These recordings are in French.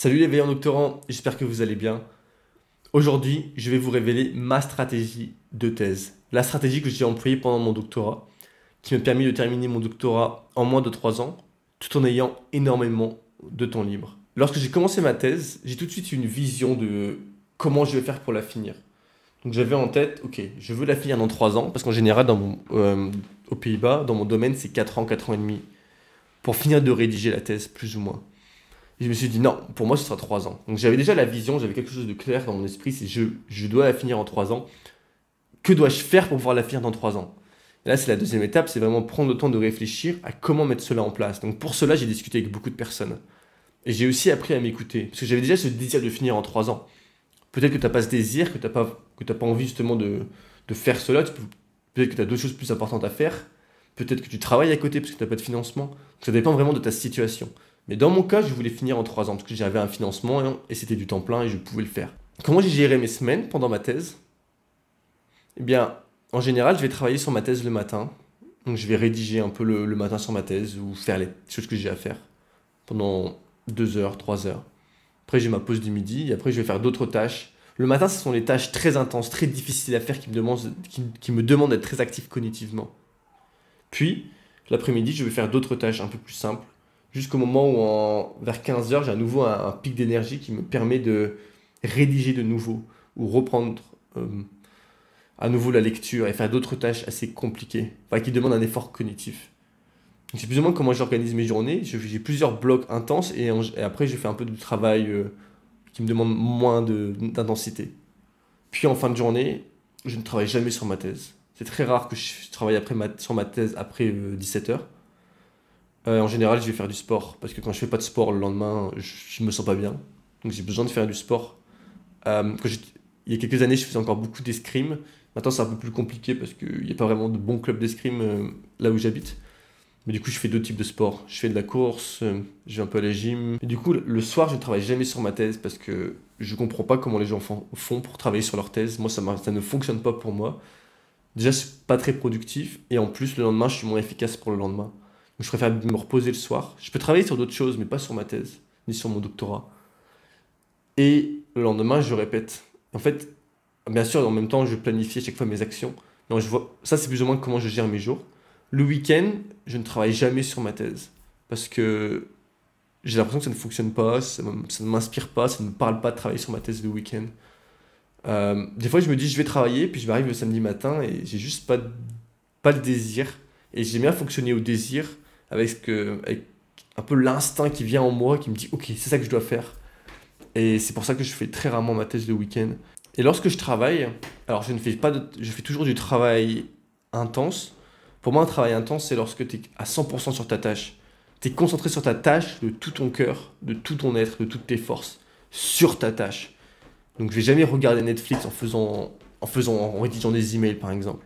Salut les veillants doctorants, j'espère que vous allez bien. Aujourd'hui, je vais vous révéler ma stratégie de thèse. La stratégie que j'ai employée pendant mon doctorat, qui m'a permis de terminer mon doctorat en moins de 3 ans, tout en ayant énormément de temps libre. Lorsque j'ai commencé ma thèse, j'ai tout de suite eu une vision de comment je vais faire pour la finir. Donc j'avais en tête, ok, je veux la finir dans 3 ans, parce qu'en général, aux Pays-Bas, dans mon domaine, c'est 4 ans et demi, pour finir de rédiger la thèse, plus ou moins. Et je me suis dit, non, pour moi, ce sera 3 ans. Donc j'avais déjà la vision, j'avais quelque chose de clair dans mon esprit, c'est je dois la finir en 3 ans. Que dois-je faire pour pouvoir la finir dans 3 ans? Et là, c'est la deuxième étape, c'est vraiment prendre le temps de réfléchir à comment mettre cela en place. Donc pour cela, j'ai discuté avec beaucoup de personnes. Et j'ai aussi appris à m'écouter, parce que j'avais déjà ce désir de finir en 3 ans. Peut-être que tu n'as pas ce désir, que t'as pas envie justement de faire cela, peut-être que tu as d'autres choses plus importantes à faire, peut-être que tu travailles à côté parce que tu n'as pas de financement. Donc, ça dépend vraiment de ta situation. Mais dans mon cas, je voulais finir en 3 ans parce que j'avais un financement et c'était du temps plein et je pouvais le faire. Comment j'ai géré mes semaines pendant ma thèse? Eh bien, en général, je vais travailler sur ma thèse le matin. Donc je vais rédiger un peu le matin sur ma thèse ou faire les choses que j'ai à faire pendant 2 heures, 3 heures. Après, j'ai ma pause du midi et après, je vais faire d'autres tâches. Le matin, ce sont les tâches très intenses, très difficiles à faire qui me demandent d'être très actif cognitivement. Puis, l'après-midi, je vais faire d'autres tâches un peu plus simples, jusqu'au moment où, vers 15 heures, j'ai à nouveau un pic d'énergie qui me permet de rédiger de nouveau, ou reprendre à nouveau la lecture et faire d'autres tâches assez compliquées, enfin, qui demandent un effort cognitif. Donc, c'est plus ou moins comment j'organise mes journées. J'ai plusieurs blocs intenses et après, je fais un peu de travail qui me demande moins d'intensité. Puis, en fin de journée, je ne travaille jamais sur ma thèse. C'est très rare que je travaille sur ma thèse après 17 heures. En général, je vais faire du sport parce que quand je fais pas de sport le lendemain, je me sens pas bien. Donc j'ai besoin de faire du sport. Il y a quelques années, je faisais encore beaucoup d'escrime. Maintenant, c'est un peu plus compliqué parce qu'il n'y a pas vraiment de bons clubs d'escrime là où j'habite. Mais du coup, je fais d'autres types de sports. Je fais de la course, je vais un peu à la gym. Et du coup, le soir, je ne travaille jamais sur ma thèse parce que je comprends pas comment les gens font pour travailler sur leur thèse. Moi, ça ne fonctionne pas pour moi. Déjà, c'est pas très productif. Et en plus, le lendemain, je suis moins efficace pour le lendemain. Donc, je préfère me reposer le soir. Je peux travailler sur d'autres choses, mais pas sur ma thèse, ni sur mon doctorat. Et le lendemain, je répète. En fait, bien sûr, en même temps, je planifie à chaque fois mes actions. Donc, ça, c'est plus ou moins comment je gère mes jours. Le week-end, je ne travaille jamais sur ma thèse. Parce que j'ai l'impression que ça ne fonctionne pas, ça ne m'inspire pas, ça ne me parle pas de travailler sur ma thèse le week-end. Des fois, je me dis, je vais travailler, puis je m'arrive le samedi matin et j'ai juste pas le désir. Et j'aime bien fonctionner au désir avec un peu l'instinct qui vient en moi, qui me dit, ok, c'est ça que je dois faire. Et c'est pour ça que je fais très rarement ma thèse le week-end. Et lorsque je travaille, alors je fais toujours du travail intense. Pour moi, un travail intense, c'est lorsque tu es à 100% sur ta tâche. Tu es concentré sur ta tâche de tout ton cœur, de tout ton être, de toutes tes forces, sur ta tâche. Donc je vais jamais regarder Netflix en rédigeant des emails par exemple.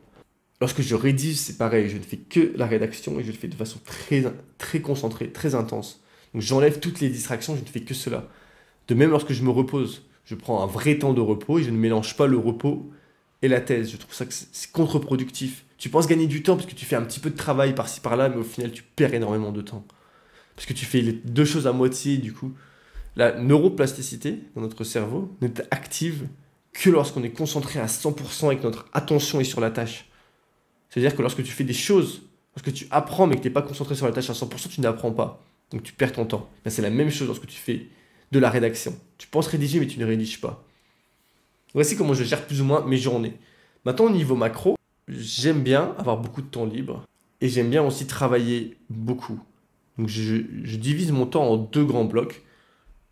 Lorsque je rédige, c'est pareil, je ne fais que la rédaction et je le fais de façon très concentrée, très intense. Donc j'enlève toutes les distractions, je ne fais que cela. De même lorsque je me repose, je prends un vrai temps de repos et je ne mélange pas le repos et la thèse. Je trouve ça que c'est contre-productif. Tu penses gagner du temps parce que tu fais un petit peu de travail par-ci par-là, mais au final tu perds énormément de temps. Parce que tu fais les deux choses à moitié, du coup. La neuroplasticité dans notre cerveau n'est active que lorsqu'on est concentré à 100% et que notre attention est sur la tâche. C'est-à-dire que lorsque tu fais des choses, lorsque tu apprends mais que tu n'es pas concentré sur la tâche à 100%, tu n'apprends pas. Donc tu perds ton temps. Ben, c'est la même chose lorsque tu fais de la rédaction. Tu penses rédiger mais tu ne rédiges pas. Voici comment je gère plus ou moins mes journées. Maintenant au niveau macro, j'aime bien avoir beaucoup de temps libre et j'aime bien aussi travailler beaucoup. Donc je divise mon temps en deux grands blocs.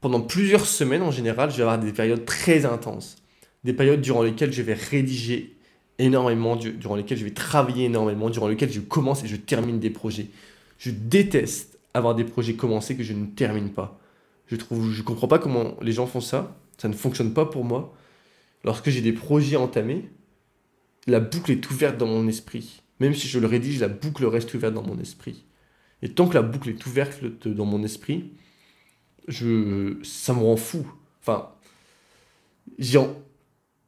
Pendant plusieurs semaines, en général, je vais avoir des périodes très intenses. Des périodes durant lesquelles je vais rédiger énormément, durant lesquelles je vais travailler énormément, durant lesquelles je commence et je termine des projets. Je déteste avoir des projets commencés que je ne termine pas. Je comprends pas comment les gens font ça. Ça ne fonctionne pas pour moi. Lorsque j'ai des projets entamés, la boucle est ouverte dans mon esprit. Même si je le rédige, la boucle reste ouverte dans mon esprit. Et tant que la boucle est ouverte dans mon esprit, ça me rend fou. Enfin, j'ai en-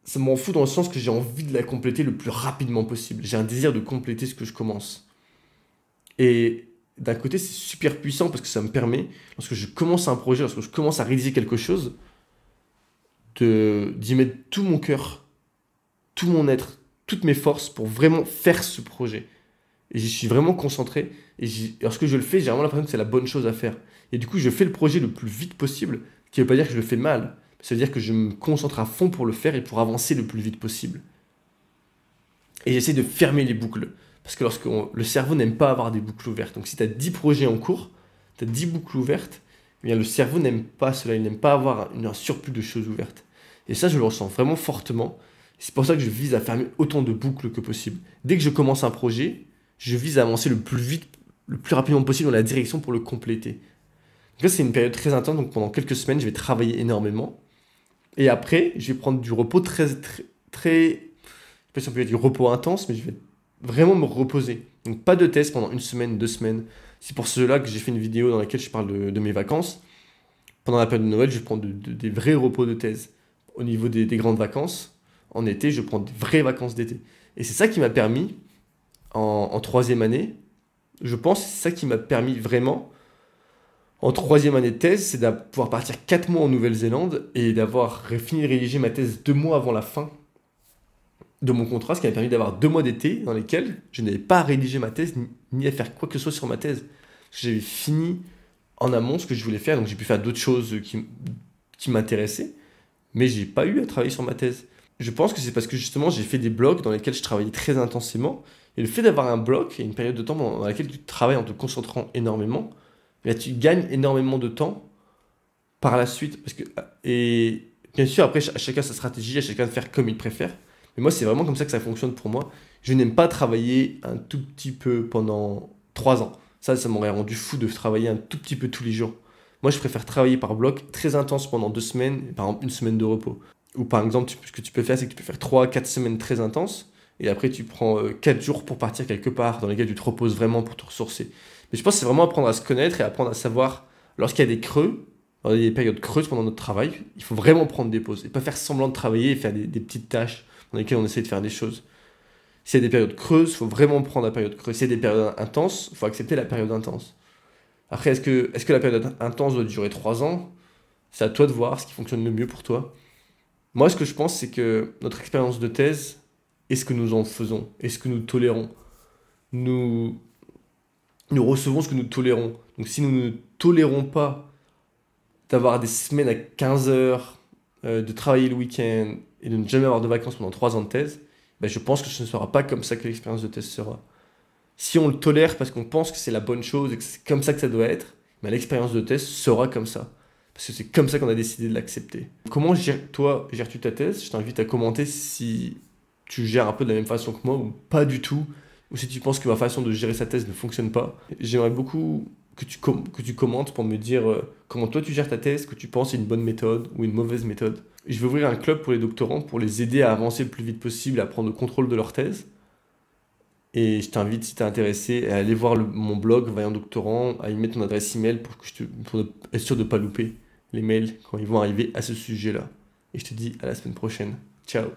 ça me rend fou dans le sens que j'ai envie de la compléter le plus rapidement possible. J'ai un désir de compléter ce que je commence. Et d'un côté, c'est super puissant parce que ça me permet, lorsque je commence un projet, lorsque je commence à réaliser quelque chose, d'y mettre tout mon cœur, tout mon être, toutes mes forces pour vraiment faire ce projet. Et j'y suis vraiment concentré. Et lorsque je le fais, j'ai vraiment l'impression que c'est la bonne chose à faire. Et du coup, je fais le projet le plus vite possible, ce qui ne veut pas dire que je le fais mal. Ça veut dire que je me concentre à fond pour le faire et pour avancer le plus vite possible. Et j'essaie de fermer les boucles. Parce que le cerveau n'aime pas avoir des boucles ouvertes. Donc si tu as 10 projets en cours, tu as 10 boucles ouvertes, eh bien, le cerveau n'aime pas cela. Il n'aime pas avoir un surplus de choses ouvertes. Et ça, je le ressens vraiment fortement. C'est pour ça que je vise à fermer autant de boucles que possible. Dès que je commence un projet, je vise à avancer le plus vite, le plus rapidement possible dans la direction pour le compléter. Donc là, c'est une période très intense. Donc pendant quelques semaines, je vais travailler énormément. Et après, je vais prendre du repos très, très, très, je sais pas si on peut dire du repos intense, mais je vais vraiment me reposer. Donc pas de test pendant une semaine, 2 semaines. C'est pour cela que j'ai fait une vidéo dans laquelle je parle de mes vacances. Pendant la période de Noël, je prends des vrais repos de thèse. Au niveau des grandes vacances, en été, je prends des vraies vacances d'été. Et c'est ça qui m'a permis, en troisième année, je pense, c'est ça qui m'a permis vraiment, en troisième année de thèse, c'est de pouvoir partir 4 mois en Nouvelle-Zélande et d'avoir fini de rédiger ma thèse 2 mois avant la fin de mon contrat, ce qui m'a permis d'avoir 2 mois d'été dans lesquels je n'avais pas à rédiger ma thèse ni à faire quoi que ce soit sur ma thèse. Parce que j'avais fini en amont ce que je voulais faire, donc j'ai pu faire d'autres choses qui m'intéressaient, mais j'ai pas eu à travailler sur ma thèse. Je pense que c'est parce que justement j'ai fait des blocs dans lesquels je travaillais très intensément, et le fait d'avoir un bloc et une période de temps dans laquelle tu travailles en te concentrant énormément, eh bien, tu gagnes énormément de temps par la suite. Et bien sûr, après, à chacun sa stratégie, à chacun de faire comme il préfère. Mais moi, c'est vraiment comme ça que ça fonctionne pour moi. Je n'aime pas travailler un tout petit peu pendant 3 ans. Ça m'aurait rendu fou de travailler un tout petit peu tous les jours. Moi, je préfère travailler par bloc très intense pendant 2 semaines, et par exemple 1 semaine de repos. Ou par exemple, ce que tu peux faire, c'est que tu peux faire 3 à 4 semaines très intenses, et après tu prends 4 jours pour partir quelque part dans lesquels tu te reposes vraiment pour te ressourcer. Mais je pense que c'est vraiment apprendre à se connaître et apprendre à savoir, lorsqu'il y a des creux, dans des périodes creuses pendant notre travail, il faut vraiment prendre des pauses et pas faire semblant de travailler et faire des petites tâches dans lesquelles on essaie de faire des choses. S'il y a des périodes creuses, il faut vraiment prendre la période creuse. S'il y a des périodes intenses, il faut accepter la période intense. Après, est-ce que la période intense doit durer 3 ans? C'est à toi de voir ce qui fonctionne le mieux pour toi. Moi, ce que je pense, c'est que notre expérience de thèse est ce que nous en faisons, est ce que nous tolérons. Nous, nous recevons ce que nous tolérons. Donc si nous ne tolérons pas d'avoir des semaines à 15 heures, de travailler le week-end et de ne jamais avoir de vacances pendant 3 ans de thèse, ben je pense que ce ne sera pas comme ça que l'expérience de thèse sera. Si on le tolère parce qu'on pense que c'est la bonne chose et que c'est comme ça que ça doit être, ben l'expérience de thèse sera comme ça. Parce que c'est comme ça qu'on a décidé de l'accepter. Comment toi, gères-tu ta thèse? Je t'invite à commenter si tu gères un peu de la même façon que moi ou pas du tout, ou si tu penses que ma façon de gérer sa thèse ne fonctionne pas. J'aimerais beaucoup que tu commentes pour me dire comment toi tu gères ta thèse, que tu penses est une bonne méthode ou une mauvaise méthode. Je vais ouvrir un club pour les doctorants pour les aider à avancer le plus vite possible, à prendre le contrôle de leur thèse. Et je t'invite, si tu es intéressé, à aller voir mon blog Vaillant Doctorant, à y mettre ton adresse email pour être sûr de ne pas louper les mails quand ils vont arriver à ce sujet-là. Et je te dis à la semaine prochaine. Ciao!